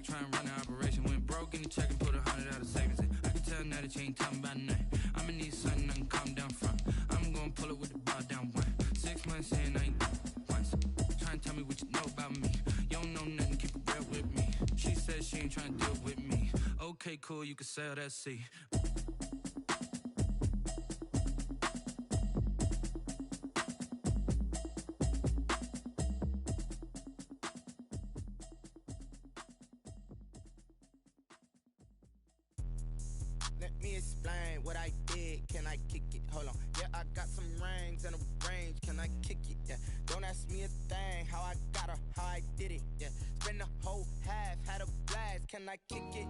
like trying to run an operation. Went broke in the check and put 100 out of savings in. I can tell now that you ain't talking about nothing. I'ma need something I can calm down from. I'm gonna pull it with the bar down one. 6 months in, I ain't once. Trying to tell me what you know about me. You don't know nothing, keep it real with me. She said she ain't trying to deal with me. Okay, cool, you can sell that seat. Let me explain what I did. Can I kick it? Hold on. Yeah, I got some rings and a range. Can I kick it? Yeah. Don't ask me a thing. How I got her, how I did it. Yeah. Spend the whole half, had a blast. Can I kick it?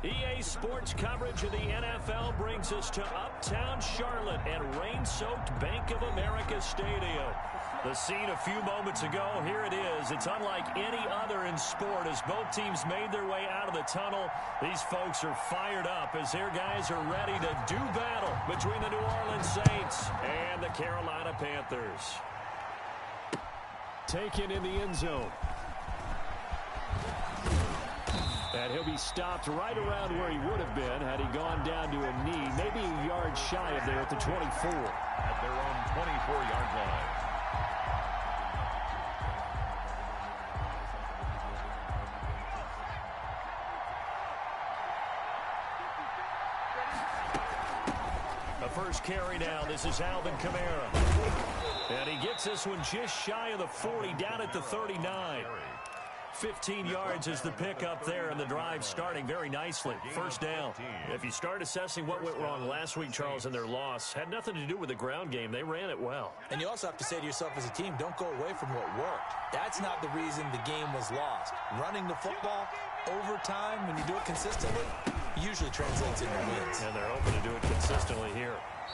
EA Sports coverage of the NFL brings us to Uptown Charlotte and rain-soaked Bank of America Stadium. The scene a few moments ago, here it is. It's unlike any other in sport as both teams made their way out of the tunnel. These folks are fired up as their guys are ready to do battle between the New Orleans Saints and the Carolina Panthers. Taken in the end zone. And he'll be stopped right around where he would have been had he gone down to a knee, maybe a yard shy of there at the 24. At their own 24-yard line. The first carry now, this is Alvin Kamara. And he gets this one just shy of the 40, down at the 39. 15 yards is the pickup there, and the drive starting very nicely. First down. If you start assessing what went wrong last week, Charles, in their loss, had nothing to do with the ground game. They ran it well. And you also have to say to yourself as a team, don't go away from what worked. That's not the reason the game was lost. Running the football, overtime, when you do it consistently, usually translates into wins. And they're hoping to do it consistently here.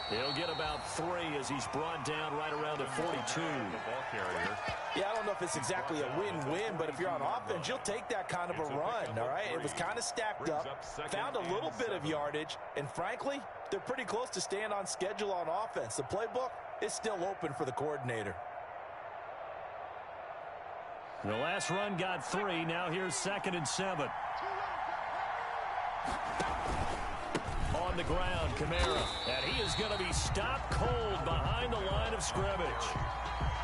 He'll get about 3 as he's brought down right around the 42. The ball carrier. Yeah, I don't know if it's exactly a win-win, but if you're on offense, you'll take that kind of a run, all right? It was kind of stacked up, found a little bit of yardage, and frankly, they're pretty close to staying on schedule on offense. The playbook is still open for the coordinator. The last run got 3. Now here's 2nd and 7. On the ground, Kamara, and he is going to be stopped cold behind the line of scrimmage.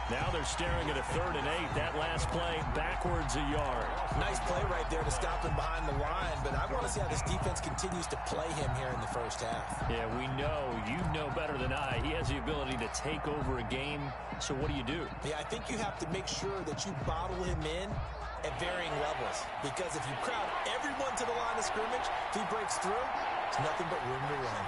Now they're staring at a 3rd and 8. That last play backwards a yard. Nice play right there to stop him behind the line, but I want to see how this defense continues to play him here in the first half. Yeah, we know. You know better than I. He has the ability to take over a game, so what do? Yeah, I think you have to make sure that you bottle him in at varying levels, because if you crowd everyone to the line of scrimmage, if he breaks through, it's nothing but room to run.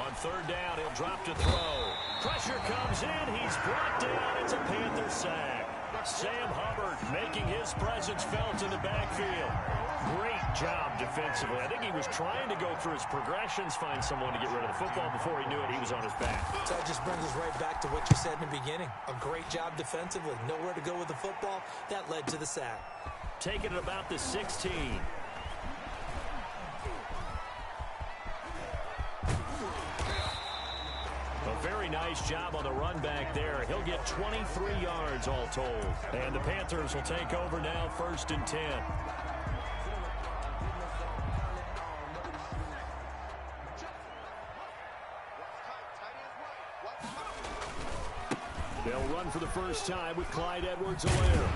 On 3rd down, he'll drop to throw. Pressure comes in. He's brought down. It's a Panther sack. Sam Hubbard making his presence felt in the backfield. Great job defensively. I think he was trying to go through his progressions, find someone to get rid of the football. Before he knew it, he was on his back. So that just brings us right back to what you said in the beginning. A great job defensively. Nowhere to go with the football. That led to the sack. Taking it about the 16. A very nice job on the run back there. He'll get 23 yards all told. And the Panthers will take over now, 1st and 10. They'll run for the first time with Clyde Edwards-Helaire.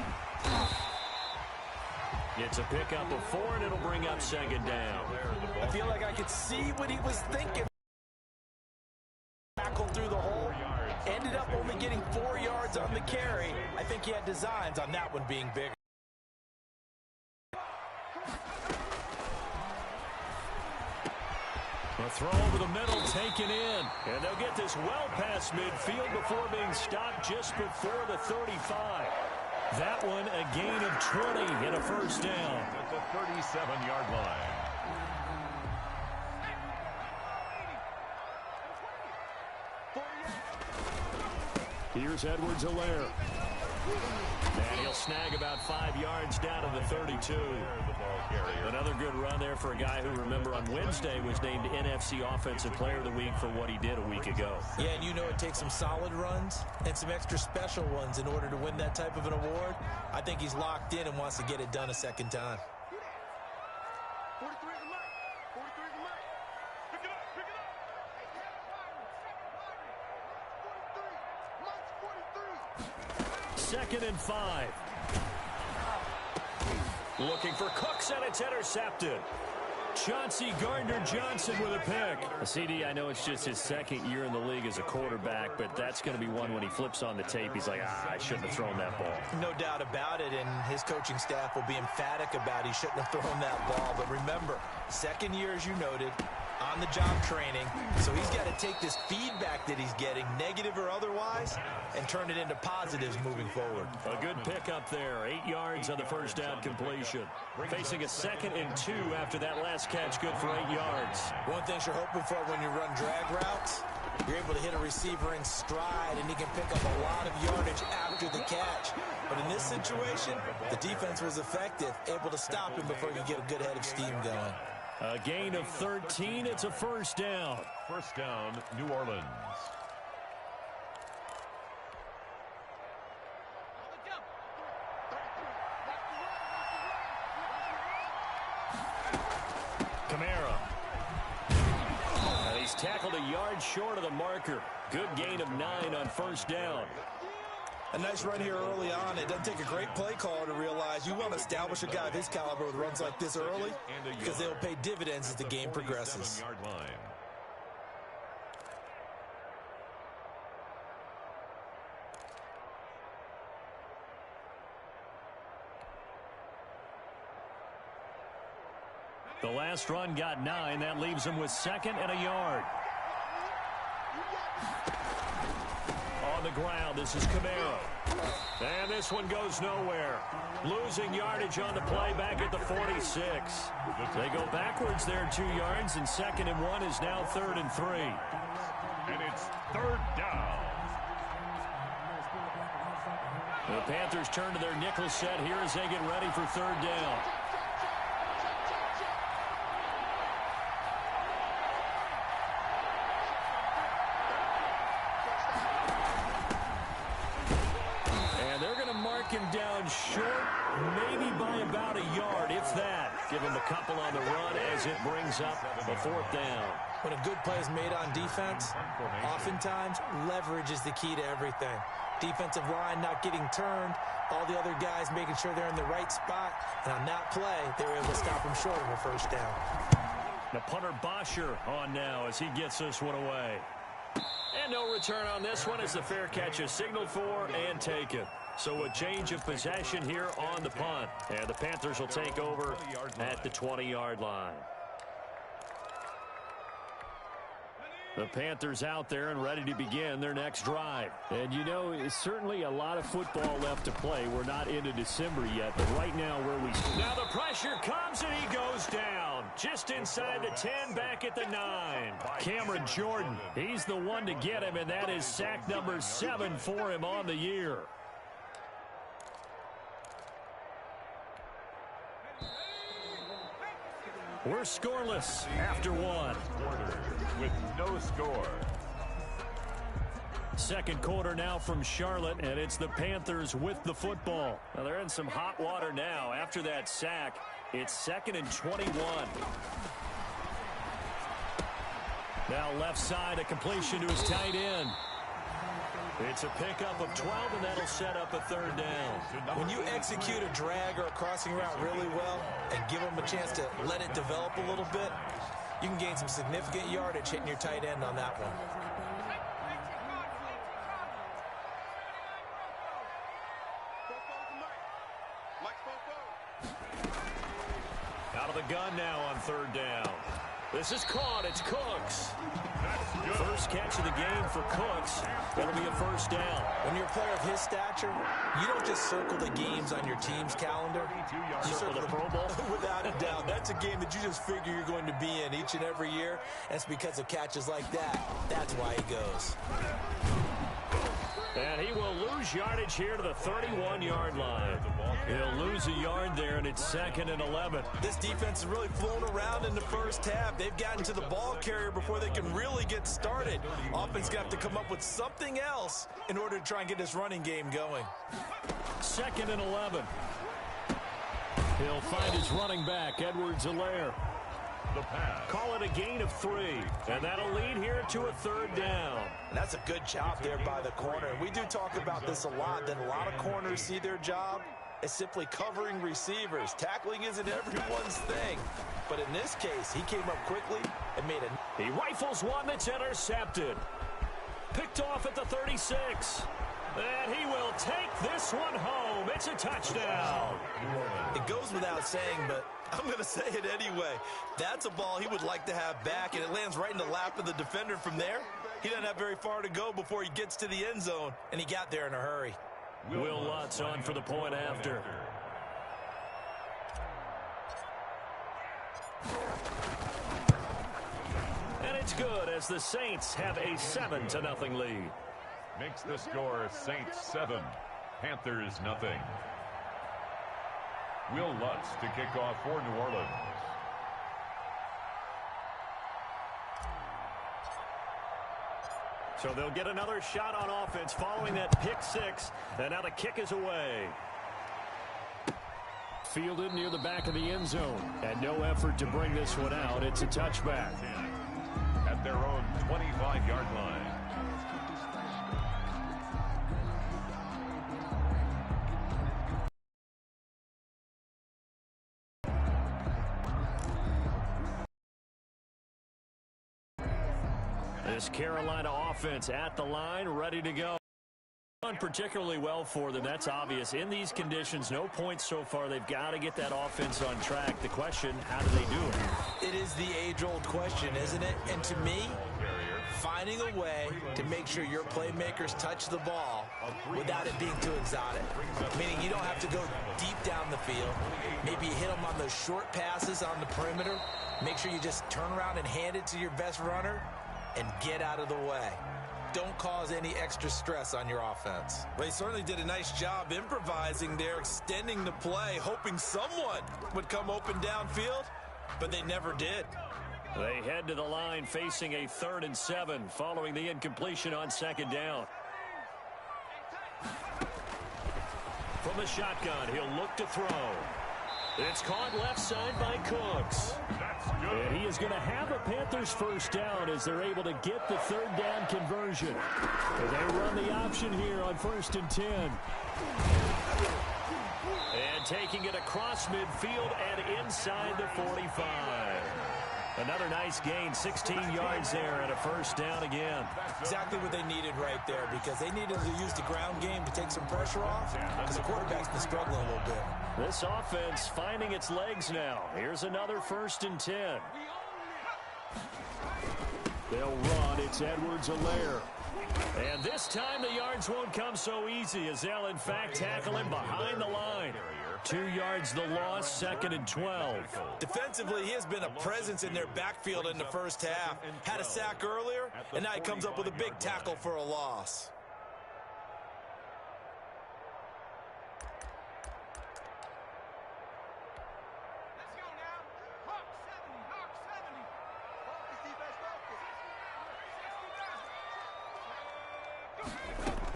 It's a pickup of 4, and it'll bring up 2nd down. I feel like I could see what he was thinking. Tackled through the hole. Ended up only getting 4 yards on the carry. I think he had designs on that one being bigger. A throw over the middle taken in. And they'll get this well past midfield before being stopped just before the 35. That one a gain of 20 and a first down. At the 37-yard line. Here's Edwards-Helaire. And he'll snag about 5 yards down to the 32. Another good run there for a guy who, remember, on Wednesday was named NFC Offensive Player of the Week for what he did a week ago. Yeah, and you know it takes some solid runs and some extra special ones in order to win that type of an award. I think he's locked in and wants to get it done a second time. Second and 5. Looking for Cooks, and it's intercepted. Chauncey Gardner-Johnson with a pick. CD, I know it's just his second year in the league as a quarterback, but that's going to be one when he flips on the tape. He's like, I shouldn't have thrown that ball. No doubt about it, and his coaching staff will be emphatic about he shouldn't have thrown that ball. But remember, second year, as you noted, on-the-job training, so he's got to take this feedback that he's getting, negative or otherwise, and turn it into positives moving forward. A good pickup there, 8 yards on the first down completion. Facing a 2nd and 2 after that last catch, good for 8 yards. One thing you're hoping for when you run drag routes, you're able to hit a receiver in stride, and he can pick up a lot of yardage after the catch. But in this situation, the defense was effective, able to stop him before he could get a good head of steam going. A gain of 13. It's a first down. First down, New Orleans. Kamara. And he's tackled a yard short of the marker. Good gain of 9 on first down. A nice run here early on. It doesn't take a great play caller to realize you want to establish a guy of his caliber with runs like this early because they'll pay dividends as the game progresses. The last run got 9. That leaves him with 2nd and a yard. On the ground, this is Kamara. And this one goes nowhere. Losing yardage on the play back at the 46. They go backwards there 2 yards, and 2nd and 1 is now 3rd and 3. And it's 3rd down. The Panthers turn to their nickel set here as they get ready for 3rd down. Him down short, maybe by about a yard, if that. Give him a couple on the run as it brings up a 4th down. When a good play is made on defense, oftentimes leverage is the key to everything. Defensive line not getting turned, all the other guys making sure they're in the right spot, and on that play, they were able to stop him short of a first down. The punter Bosher on now as he gets this one away. And no return on this one as the fair catch is signaled for and taken. So a change of possession here on the punt. And the Panthers will take over at the 20-yard line. The Panthers out there and ready to begin their next drive. And, you know, it's certainly a lot of football left to play. We're not into December yet, but right now where we... Now the pressure comes and he goes down. Just inside the 10, back at the 9. Cameron Jordan, he's the one to get him, and that is sack number 7 for him on the year. We're scoreless after 1. With no score. Second quarter now from Charlotte, and it's the Panthers with the football. Now they're in some hot water now. After that sack, it's 2nd and 21. Now left side, a completion to his tight end. It's a pickup of 12, and that'll set up a 3rd down. When you execute a drag or a crossing route really well and give them a chance to let it develop a little bit, you can gain some significant yardage hitting your tight end on that one. Out of the gun now on 3rd down. This is caught. It's Cooks. First catch of the game for Cooks. That'll be a first down. When you're a player of his stature, you don't just circle the games on your team's calendar. You circle the Pro Bowl. Without a doubt. That's a game that you just figure you're going to be in each and every year. And it's because of catches like that. That's why he goes. And he will lose yardage here to the 31-yard line. He'll lose a yard there, and it's 2nd and 11. This defense has really flown around in the first half. They've gotten to the ball carrier before they can really get started. Offense going to have to come up with something else in order to try and get this running game going. 2nd and 11. He'll find his running back, Edwards-Helaire. The pass. Call it a gain of 3, and that'll lead here to a 3rd down. And that's a good job there by the corner. And we do talk about this a lot, that a lot of corners see their job as simply covering receivers. Tackling isn't everyone's thing. But in this case, he came up quickly and made a... He rifles one that's intercepted. Picked off at the 36. And he will take this one home. It's a touchdown. It goes without saying, but I'm going to say it anyway. That's a ball he would like to have back, and it lands right in the lap of the defender from there. He doesn't have very far to go before he gets to the end zone, and he got there in a hurry. Will Lutz on for the point after. And it's good as the Saints have a 7-0 lead. Makes the score Saints 7, Panthers nothing. Will Lutz to kick off for New Orleans. So they'll get another shot on offense following that pick 6. And now the kick is away. Fielded near the back of the end zone. And no effort to bring this one out. It's a touchback. At their own 25-yard line. This Carolina offense at the line, ready to go. Done particularly well for them, that's obvious. In these conditions, no points so far. They've got to get that offense on track. The question, how do they do it? It is the age-old question, isn't it? And to me, finding a way to make sure your playmakers touch the ball without it being too exotic. Meaning you don't have to go deep down the field. Maybe you hit them on those short passes on the perimeter. Make sure you just turn around and hand it to your best runner and get out of the way. Don't cause any extra stress on your offense. They certainly did a nice job improvising there, extending the play, hoping someone would come open downfield, but they never did. They head to the line facing a 3rd and 7 following the incompletion on 2nd down. From the shotgun, he'll look to throw. It's caught left side by Cooks. And he is going to have a Panthers 1st down as they're able to get the 3rd down conversion. And they run the option here on 1st and 10. And taking it across midfield and inside the 45. Another nice gain, 16 yards there and a 1st down again. Exactly what they needed right there, because they needed to use the ground game to take some pressure off, because the quarterback's been struggling a little bit. This offense finding its legs now. Here's another 1st and 10. They'll run. It's Edwards-Helaire. And this time the yards won't come so easy as they'll, in fact, tackle him behind the line. 2 yards the loss, 2nd and 12. Defensively, he has been a presence in their backfield in the first half. Had a sack earlier, and now he comes up with a big tackle for a loss.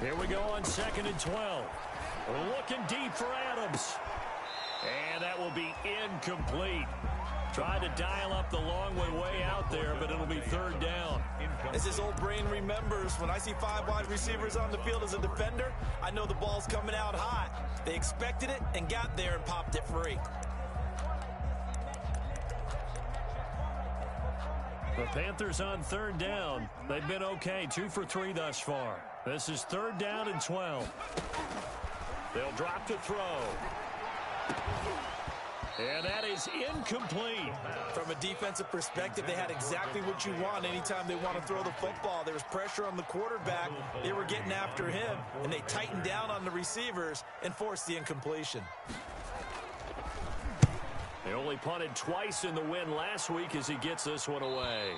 Here we go on 2nd and 12. Looking deep for Adams. And that will be incomplete. Tried to dial up the long one way out there, but it'll be 3rd down. As his old brain remembers, when I see 5 wide receivers on the field as a defender, I know the ball's coming out hot. They expected it and got there and popped it free. The Panthers on 3rd down. They've been okay, 2 for 3 thus far. This is 3rd down and 12. They'll drop to throw. And that is incomplete. From a defensive perspective, they had exactly what you want anytime they want to throw the football. There was pressure on the quarterback. They were getting after him, and they tightened down on the receivers and forced the incompletion. They only punted twice in the win last week as he gets this one away.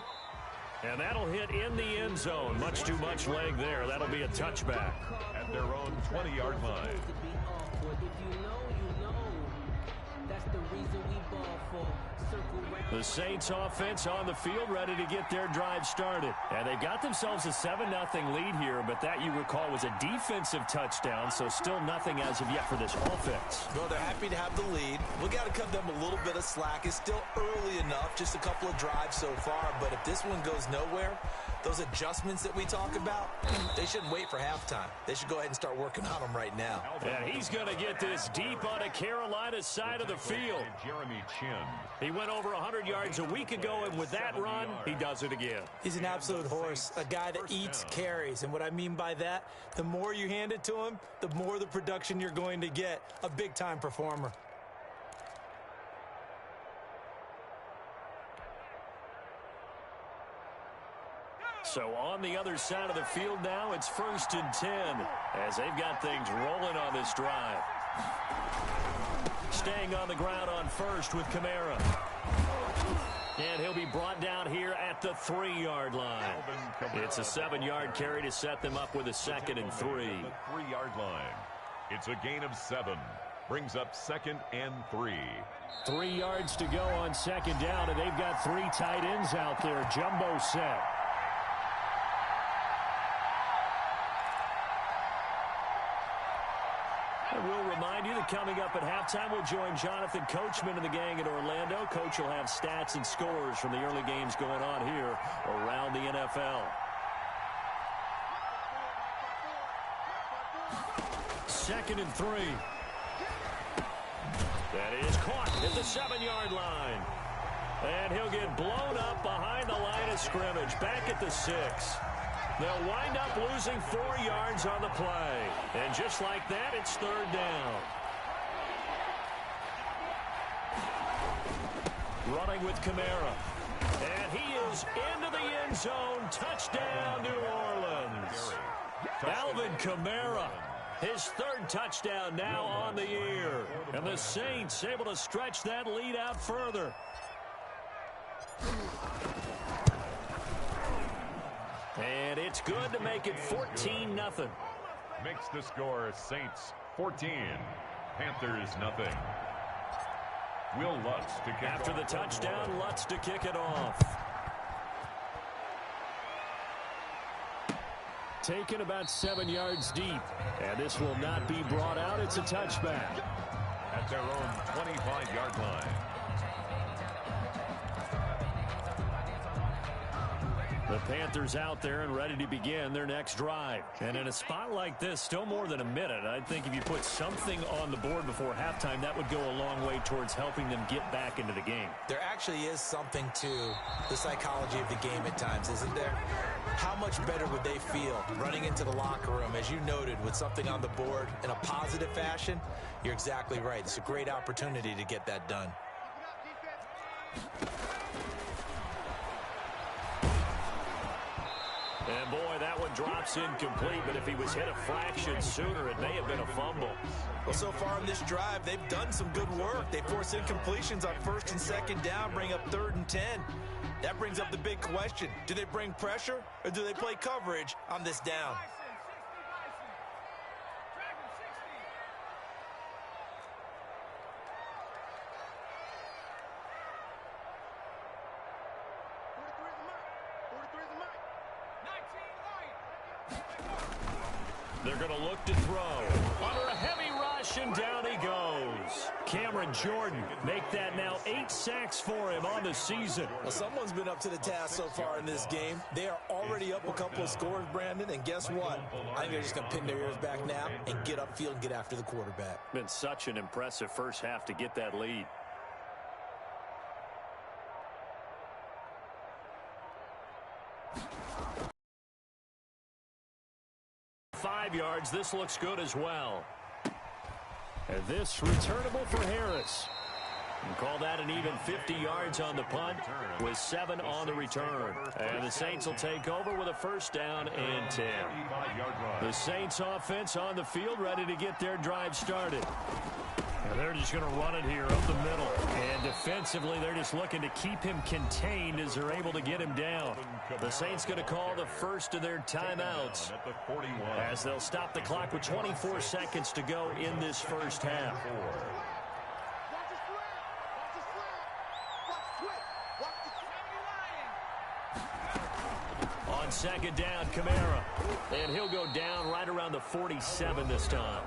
And that'll hit in the end zone. Much too much leg there. That'll be a touchback. At their own 20-yard line. The Saints offense on the field ready to get their drive started. And they've got themselves a 7-0 lead here, but that, you recall, was a defensive touchdown, so still nothing as of yet for this offense. Well, they're happy to have the lead. We got to cut them a little bit of slack. It's still early enough, just a couple of drives so far, but if this one goes nowhere, those adjustments that we talk about, they shouldn't wait for halftime. They should go ahead and start working on them right now. And he's going to get this deep on a Carolina side of the field. Jeremy Chin. He went over 100 yards a week ago, and with that run, he does it again. He's an absolute horse, a guy that eats carries. And what I mean by that, the more you hand it to him, the more the production you're going to get. A big-time performer. So on the other side of the field now, it's 1st and 10 as they've got things rolling on this drive. Staying on the ground on first with Kamara. And he'll be brought down here at the 3-yard line. It's a 7-yard carry to set them up with a 2nd and 3. The 3-yard line. It's a gain of 7. Brings up 2nd and 3. 3 yards to go on 2nd down, and they've got 3 tight ends out there. Jumbo set. And we'll remind you that coming up at halftime, we'll join Jonathan Coachman and the gang in Orlando. Coach will have stats and scores from the early games going on here around the NFL. 2nd and 3. That is caught at the 7-yard line. And he'll get blown up behind the line of scrimmage, back at the 6. They'll wind up losing 4 yards on the play. And just like that, it's 3rd down. Running with Kamara. And he is into the end zone. Touchdown, New Orleans. Alvin Kamara. His 3rd touchdown now on the year. And the Saints able to stretch that lead out further. And it's good to make it 14-0. Makes the score Saints 14, Panthers nothing. Will Lutz to kick After off. the touchdown, Lutz to kick it off. Taken about 7 yards deep. And this will not be brought out. It's a touchback. At their own 25-yard line. The Panthers out there and ready to begin their next drive. And in a spot like this, still more than a minute, I think if you put something on the board before halftime, that would go a long way towards helping them get back into the game. There actually is something to the psychology of the game at times, isn't there? How much better would they feel running into the locker room, as you noted, with something on the board in a positive fashion? You're exactly right. It's a great opportunity to get that done. And boy, that one drops incomplete, but if he was hit a fraction sooner, it may have been a fumble. Well, so far in this drive, they've done some good work. They force incompletions on 1st and 2nd down, bring up 3rd and 10. That brings up the big question. Do they bring pressure or do they play coverage on this down? They're going to look to throw. Under a heavy rush, and down he goes. Cameron Jordan make that now 8 sacks for him on the season. Well, someone's been up to the task so far in this game. They are already up a couple of scores, Brandon, and guess what? I think they're just going to pin their ears back now and get upfield and get after the quarterback. Been such an impressive first half to get that lead. Yards. This looks good as well. And this returnable for Harris. And call that an even 50 yards on the punt with 7 on the return. And the Saints will take over with a first down and 10. The Saints offense on the field ready to get their drive started. And they're just going to run it here up the middle. And defensively, they're just looking to keep him contained as they're able to get him down. The Saints going to call the first of their timeouts as they'll stop the clock with 24 seconds to go in this first half. On second down, Kamara. And he'll go down right around the 47 this time.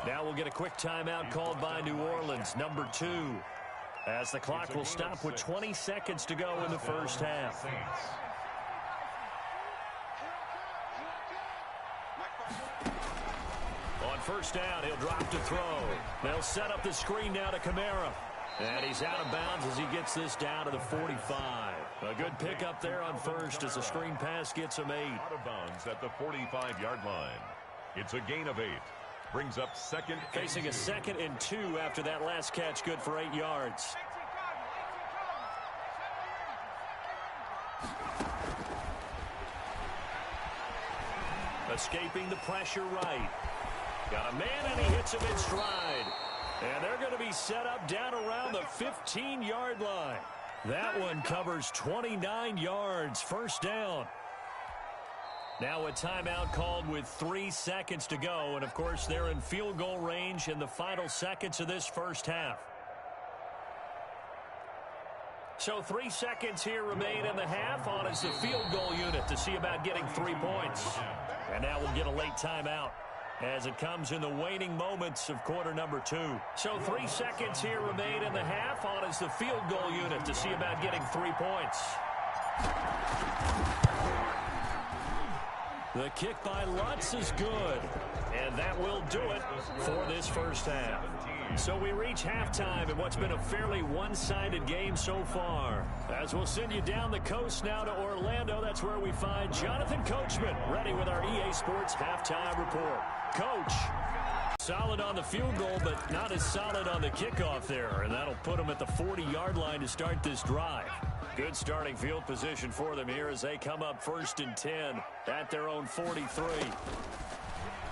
Now we'll get a quick timeout called by New Orleans, number 2. As the clock will stop with 20 seconds to go in the first half. On first down, he'll drop to throw. They'll set up the screen now to Kamara. And he's out of bounds as he gets this down to the 45. A good pickup there on first as the screen pass gets him 8. Out of bounds at the 45-yard line. It's a gain of 8. Brings up second. Facing a 2nd and 2 after that last catch, good for 8 yards. Escaping the pressure right. Got a man and he hits him in stride. And they're going to be set up down around the 15-yard line. That one covers 29 yards. First down. Now a timeout called with 3 seconds to go. And, of course, they're in field goal range in the final seconds of this first half. So 3 seconds here remain in the half on as the field goal unit to see about getting 3 points. And now we'll get a late timeout as it comes in the waning moments of quarter number 2. So 3 seconds here remain in the half on as the field goal unit to see about getting 3 points. The kick by Lutz is good. And that will do it for this first half. So we reach halftime in what's been a fairly one-sided game so far. As we'll send you down the coast now to Orlando, that's where we find Jonathan Coachman ready with our EA Sports Halftime Report. Coach, solid on the field goal, but not as solid on the kickoff there. And that'll put them at the 40-yard line to start this drive. Good starting field position for them here as they come up 1st and 10 at their own 43.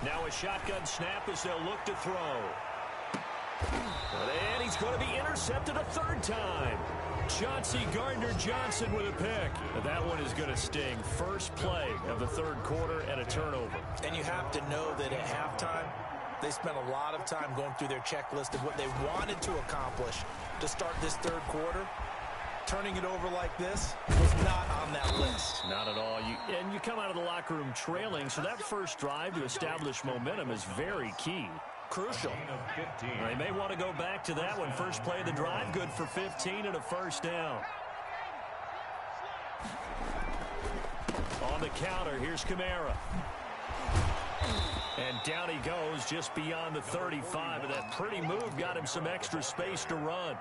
Now a shotgun snap as they'll look to throw. And he's going to be intercepted a 3rd time. Chauncey Gardner-Johnson with a pick. That one is going to sting. First play of the 3rd quarter and a turnover. And you have to know that at halftime, they spent a lot of time going through their checklist of what they wanted to accomplish to start this 3rd quarter. Turning it over like this was not on that list. Not at all. And you come out of the locker room trailing, so that first drive to establish momentum is very key. Crucial. They may want to go back to that one. First play of the drive, good for 15 and a first down. On the counter, here's Kamara. And down he goes just beyond the 35. And that pretty move got him some extra space to run.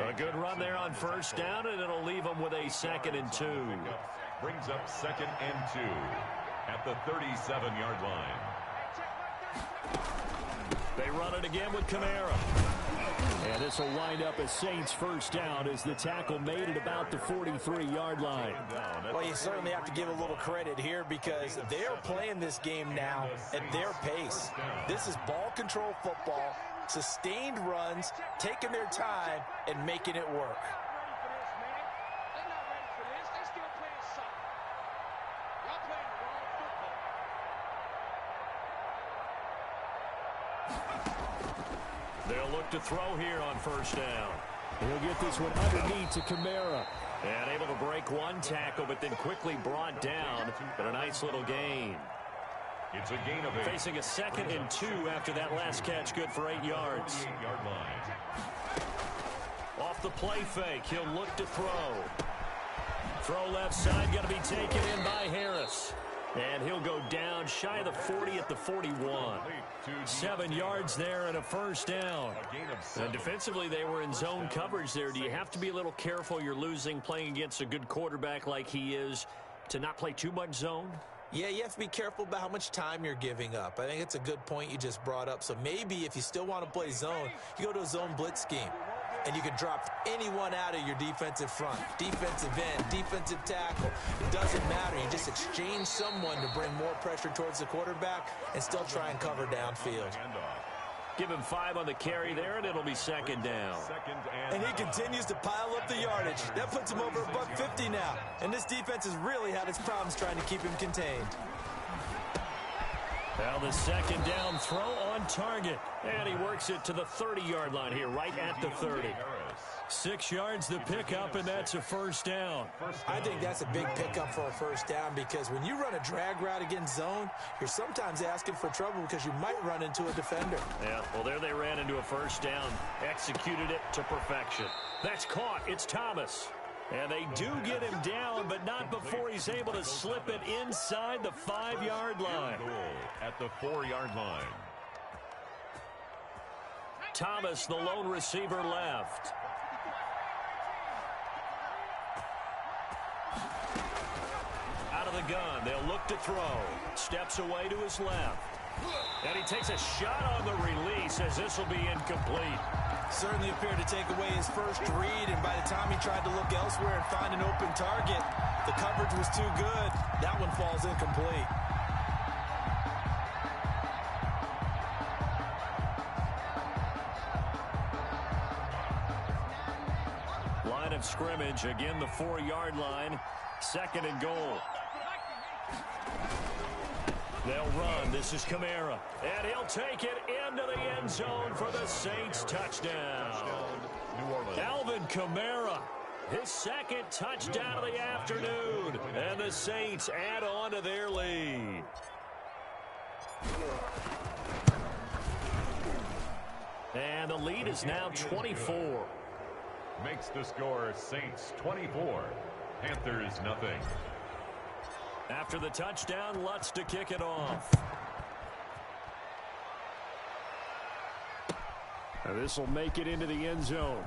A good run there on first down, and it'll leave him with a 2nd and 2. Brings up 2nd and 2 at the 37-yard line. They run it again with Kamara. And this will wind up as Saints first down as the tackle made it about the 43-yard line. Well, you certainly have to give a little credit here because they're playing this game now at their pace. This is ball control football, sustained runs, taking their time, and making it work. They'll look to throw here on first down. He'll get this one underneath to Kamara. And able to break one tackle, but then quickly brought down. But a nice little gain. It's a gain of 8. Facing a 2nd and 2 after that last catch, good for 8 yards. 8-yard line. Off the play fake, he'll look to throw. Throw left side, going to be taken in by Harris. And he'll go down shy of the 40 at the 41. 7 yards there and a first down. And defensively, they were in zone coverage there. Do you have to be a little careful? You're losing playing against a good quarterback like he is to not play too much zone? Yeah, you have to be careful about how much time you're giving up. I think it's a good point you just brought up. So maybe if you still want to play zone, you go to a zone blitz scheme. and you can drop anyone out of your defensive front. Defensive end, defensive tackle. It doesn't matter. You just exchange someone to bring more pressure towards the quarterback and still try and cover downfield. Give him 5 on the carry there, and it'll be second down. And he continues to pile up the yardage. That puts him over $150 now. And this defense has really had its problems trying to keep him contained. Now the second down throw on target. And he works it to the 30-yard line here, right at the 30. 6 yards the pickup, and that's a first down. I think that's a big pickup for a first down because when you run a drag route against zone, you're sometimes asking for trouble because you might run into a defender. Yeah, well, there they ran into a first down. Executed it to perfection. That's caught. It's Thomas. And they do get him down, but not before he's able to slip it inside the 5-yard line. At the 4-yard line. Thomas, the lone receiver, left. Out of the gun, they'll look to throw. Steps away to his left. And he takes a shot on the release as this will be incomplete. Certainly appeared to take away his first read, and by the time he tried to look elsewhere and find an open target, the coverage was too good. That one falls incomplete. Line of scrimmage, again the 4-yard line. Second and goal. They'll run. This is Kamara. And he'll take it into the end zone for the Saints touchdown. Alvin Kamara, his second touchdown of the afternoon. And the Saints add on to their lead. And the lead is now 24. Makes the score Saints 24. Panthers nothing. After the touchdown, Lutz to kick it off. This will make it into the end zone.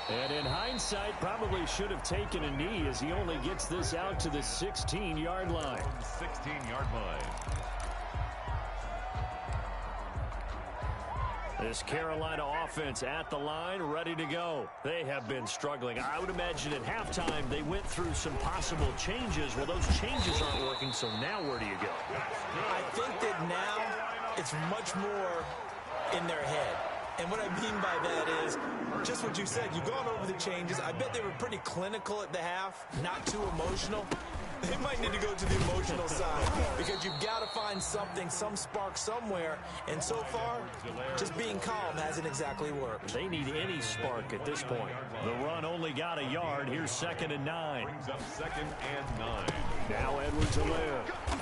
And in hindsight, probably should have taken a knee as he only gets this out to the 16-yard line. 16-yard line. This Carolina offense at the line, ready to go. They have been struggling. I would imagine at halftime they went through some possible changes. Well, those changes aren't working, so now where do you go? I think that now it's much more in their head. And what I mean by that is just what you said. You've gone over the changes. I bet they were pretty clinical at the half, not too emotional. They might need to go to the emotional side because you've got to find something, some spark somewhere. And so far, just being calm hasn't exactly worked. They need any spark at this point. The run only got a yard. Here's 2nd and 9. Brings up 2nd and 9. Now Edwards-Helaire.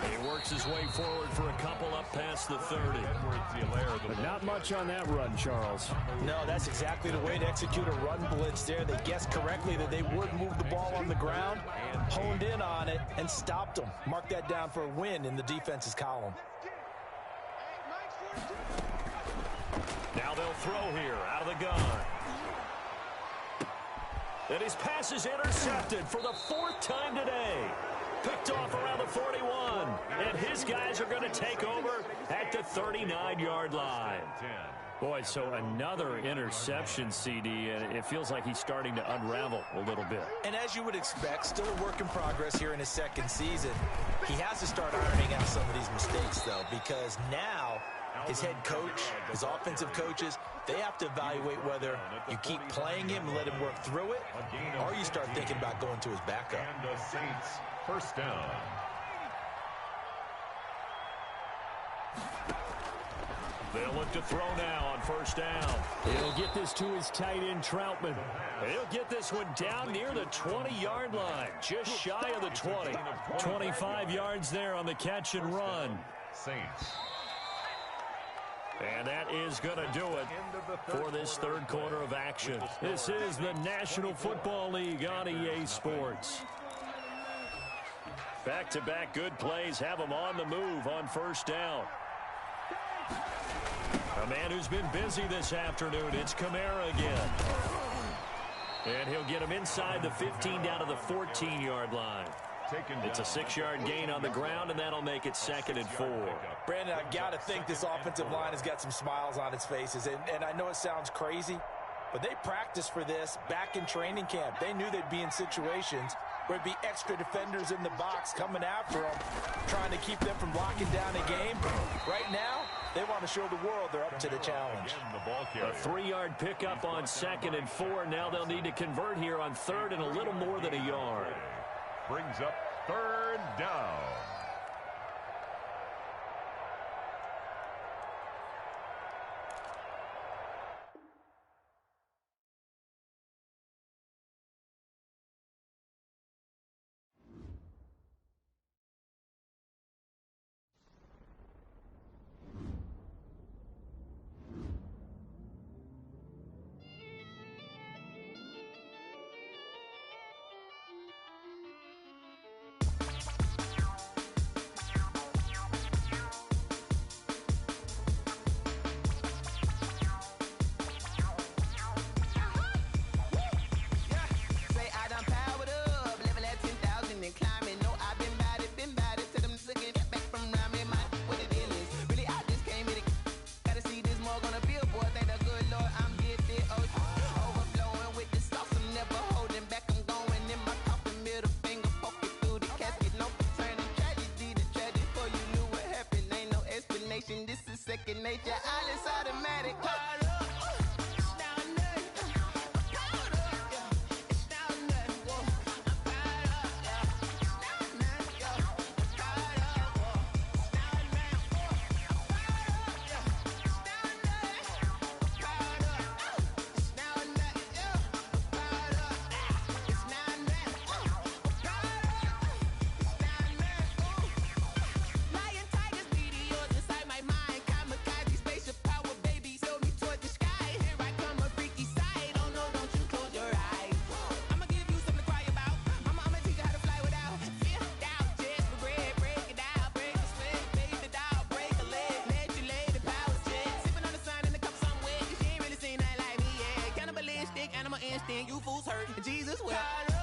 He works his way forward for a couple up past the 30. Edwards-Helaire. Not much on that run, Charles. No, that's exactly the way to execute a run blitz there. They guessed correctly that they would move the ball on the ground, honed in on it, and stopped them. Mark that down for a win in the defense's column. Now they'll throw here out of the gun. And his pass is intercepted for the 4th time today. Picked off around the 41. And his guys are going to take over at the 39-yard line. Boy, so another interception, CD, and it feels like he's starting to unravel a little bit. And as you would expect, still a work in progress here in his 2nd season. He has to start ironing out some of these mistakes, though, because now his head coach, his offensive coaches, they have to evaluate whether you keep playing him and let him work through it, or you start thinking about going to his backup. And the Saints first down. They'll look to throw now on 1st down. He'll get this to his tight end, Troutman. He'll get this one down near the 20-yard line, just shy of the 20. 25 yards there on the catch and run. Saints. And that is going to do it for this 3rd quarter of action. This is the National Football League on EA Sports. Back-to-back good plays have them on the move on 1st down. A man who's been busy this afternoon, it's Kamara again. And he'll get him inside the 15 down to the 14-yard line. It's a 6-yard gain on the ground, and that'll make it 2nd and 4. Brandon, I got to think this offensive line has got some smiles on its faces. And I know it sounds crazy, But they practiced for this back in training camp. They knew they'd be in situations where it'd be extra defenders in the box coming after them, trying to keep them from locking down a game. Right now, they want to show the world they're up to the challenge. A 3-yard pickup on 2nd and 4. Now they'll need to convert here on 3rd and a little more than a yard. Brings up 3rd down. This is second nature, all is automatic. You fools hurt. Jesus will.